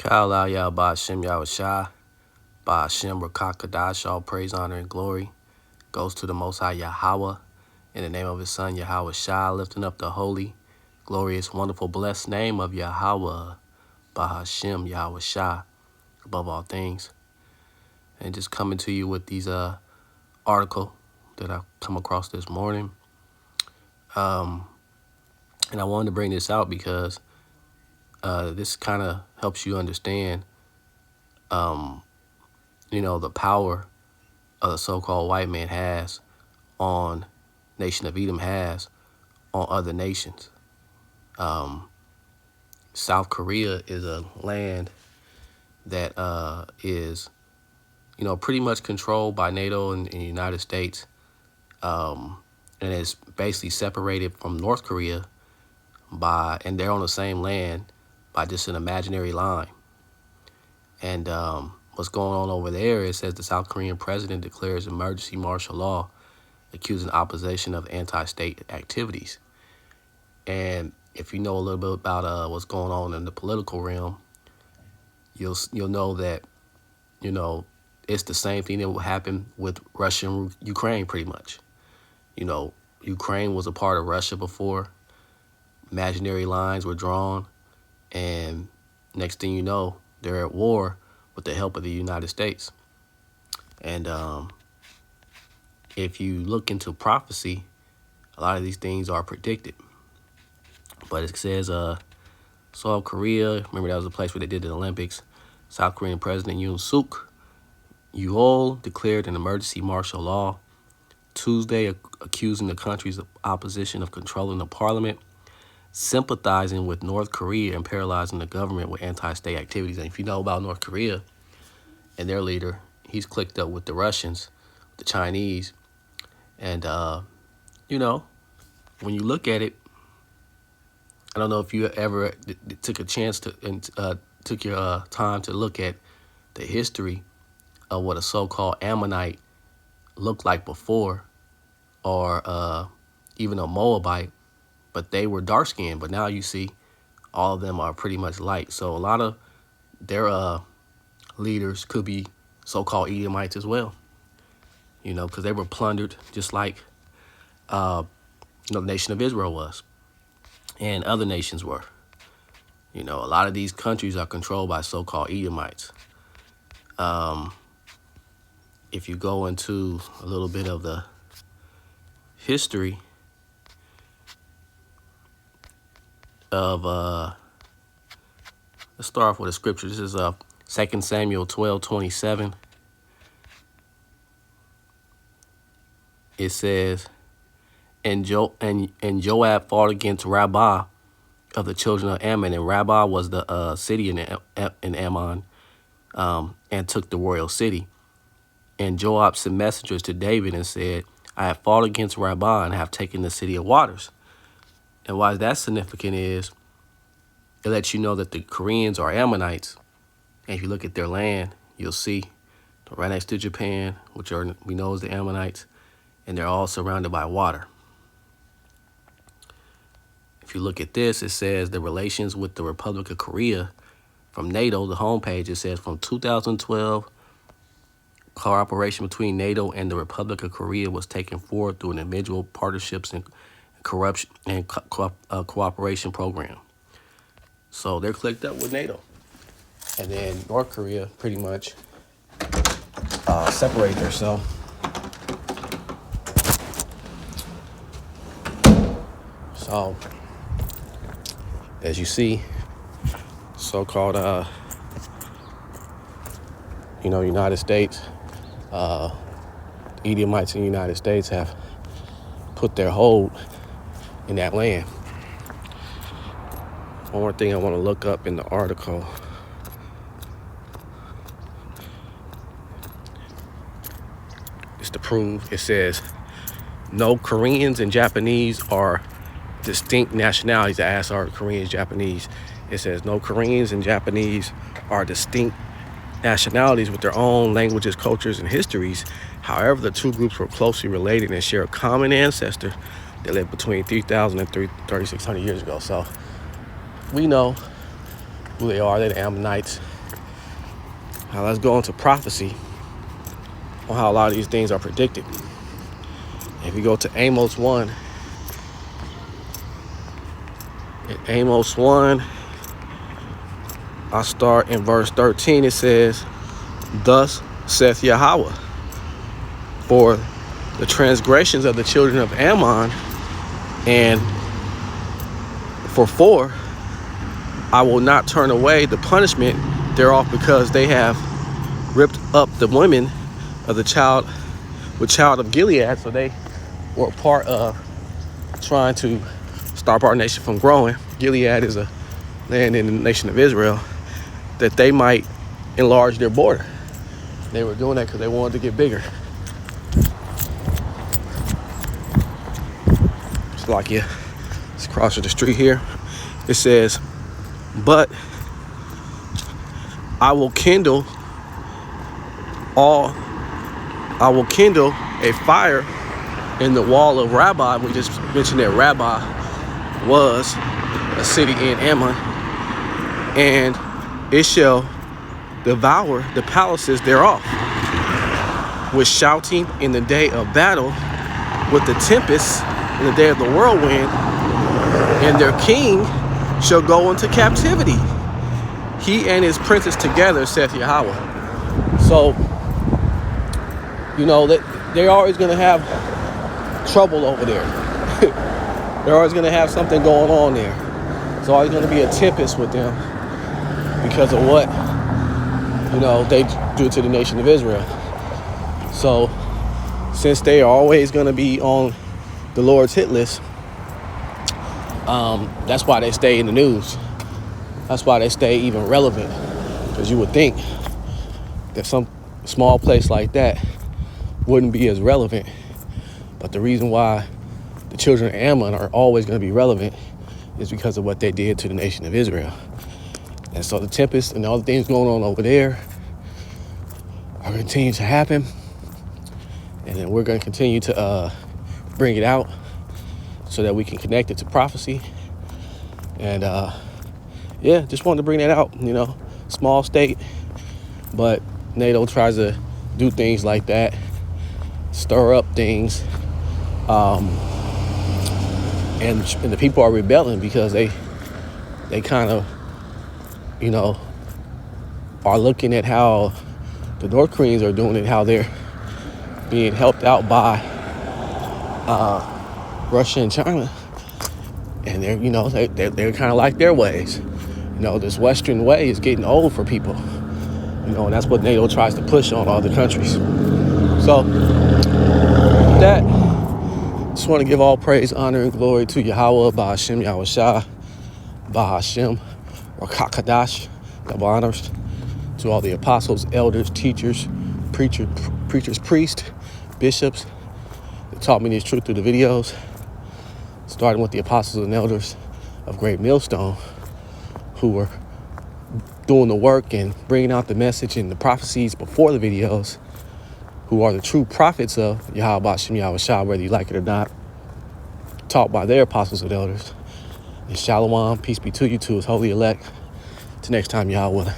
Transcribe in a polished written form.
Ka'ala Yahawashi Yahawashi, Ba'ashem Rakakadash, all praise, honor, and glory goes to the Most High Yahweh, in the name of his Son Yahawashi, lifting up the holy, glorious, wonderful, blessed name of Yahweh, Ba'ashem Yahawashi, above all things. And just coming to you with these article that I come across this morning. And I wanted to bring this out because this kind of helps you understand, the power the so-called white man has on nation of Edom has on other nations. South Korea is a land that is, pretty much controlled by NATO and the United States, and it's basically separated from North Korea and they're on the same land by just an imaginary line. And what's going on over there, it says the South Korean president declares emergency martial law, accusing opposition of anti-state activities. And if you know a little bit about what's going on in the political realm, you'll know that, it's the same thing that will happen with Russia and Ukraine pretty much. Ukraine was a part of Russia before. Imaginary lines were drawn, and next thing you know, they're at war with the help of the United States. And if you look into prophecy, a lot of these things are predicted. But it says South Korea, remember that was a place where they did the Olympics. South Korean President Yoon Suk Yeol declared an emergency martial law Tuesday, accusing the country's opposition of controlling the parliament, sympathizing with North Korea, and paralyzing the government with anti-state activities. And if you know about North Korea and their leader, he's clicked up with the Russians, the Chinese. And, when you look at it, I don't know if you ever took a chance to took your time to look at the history of what a so-called Ammonite looked like before, or even a Moabite, but they were dark-skinned. But now you see all of them are pretty much light. So a lot of their leaders could be so-called Edomites as well, because they were plundered just like the nation of Israel was and other nations were. A lot of these countries are controlled by so-called Edomites. If you go into a little bit of the history of, let's start off with a scripture. This is 2 Samuel 12:27. It says, and Joab fought against Rabbah of the children of Ammon, and Rabbah was the city in Ammon, and took the royal city. And Joab sent messengers to David and said, I have fought against Rabbah and have taken the city of waters. And why that's significant is it lets you know that the Koreans are Ammonites. And if you look at their land, you'll see they're right next to Japan, which we know is the Ammonites, and they're all surrounded by water. If you look at this, it says the relations with the Republic of Korea from NATO, the homepage, it says from 2012, cooperation between NATO and the Republic of Korea was taken forward through an individual partnerships and corruption and cooperation program. So they're clicked up with NATO. And then North Korea pretty much separate themselves. So as you see, so-called United States, Edomites in the United States have put their hold in that land. One more thing I want to look up in the article. It's to prove, it says, no, Koreans and Japanese are distinct nationalities. I asked, are Koreans, Japanese? It says, no, Koreans and Japanese are distinct nationalities with their own languages, cultures, and histories. However, the two groups were closely related and share a common ancestor that lived between 3,000 and 3,600 years ago. So we know who they are. They're the Ammonites. Now let's go into prophecy on how a lot of these things are predicted. If you go to Amos 1, in Amos 1, I start in verse 13. It says, "Thus saith Yahweh, for the transgressions of the children of Ammon, and for 4, I will not turn away the punishment thereof, because they have ripped up the women of the child of Gilead." So they were a part of trying to stop our nation from growing. Gilead is a land in the nation of Israel, that they might enlarge their border. They were doing that because they wanted to get bigger. It's like, yeah, it's across the street here. It says, "But I will kindle a fire in the wall of Rabbi." We just mentioned that Rabbi was a city in Ammon. "And it shall devour the palaces thereof with shouting in the day of battle, with the tempest in the day of the whirlwind, and their king shall go into captivity, he and his princes together, saith Yahweh." So, you know, they're always going to have trouble over there. They're always going to have something going on there. It's always going to be a tempest with them because of what, you know, they do to the nation of Israel. So, since they are always going to be on the Lord's hit list, that's why they stay in the news. That's why they stay even relevant. Because you would think that some small place like that wouldn't be as relevant. But the reason why the children of Ammon are always going to be relevant is because of what they did to the nation of Israel. And so the tempest and all the things going on over there are continuing to happen. And then we're going to continue to bring it out so that we can connect it to prophecy. And yeah, just wanted to bring that out. You know, small state, but NATO tries to do things like that, stir up things, and the people are rebelling because they kind of, you know, are looking at how the North Koreans are doing it, how they're being helped out by Russia and China, and they're, you know, they're kind of like their ways. You know, this Western way is getting old for people. You know, and that's what NATO tries to push on all the countries. So, with that, just want to give all praise, honor, and glory to Yahweh, Ba'ashem, Yahawashi, Ba'ashem, or Kakadash, double honors to all the apostles, elders, teachers, preachers, priests, bishops that taught me this truth through the videos, starting with the apostles and elders of Great Millstone, who were doing the work and bringing out the message and the prophecies before the videos, who are the true prophets of Yahweh, Ba'ashem, Yahawashi, whether you like it or not, taught by their apostles and elders. And shalom, peace be to you, to his holy elect. Till next time, Yahweh.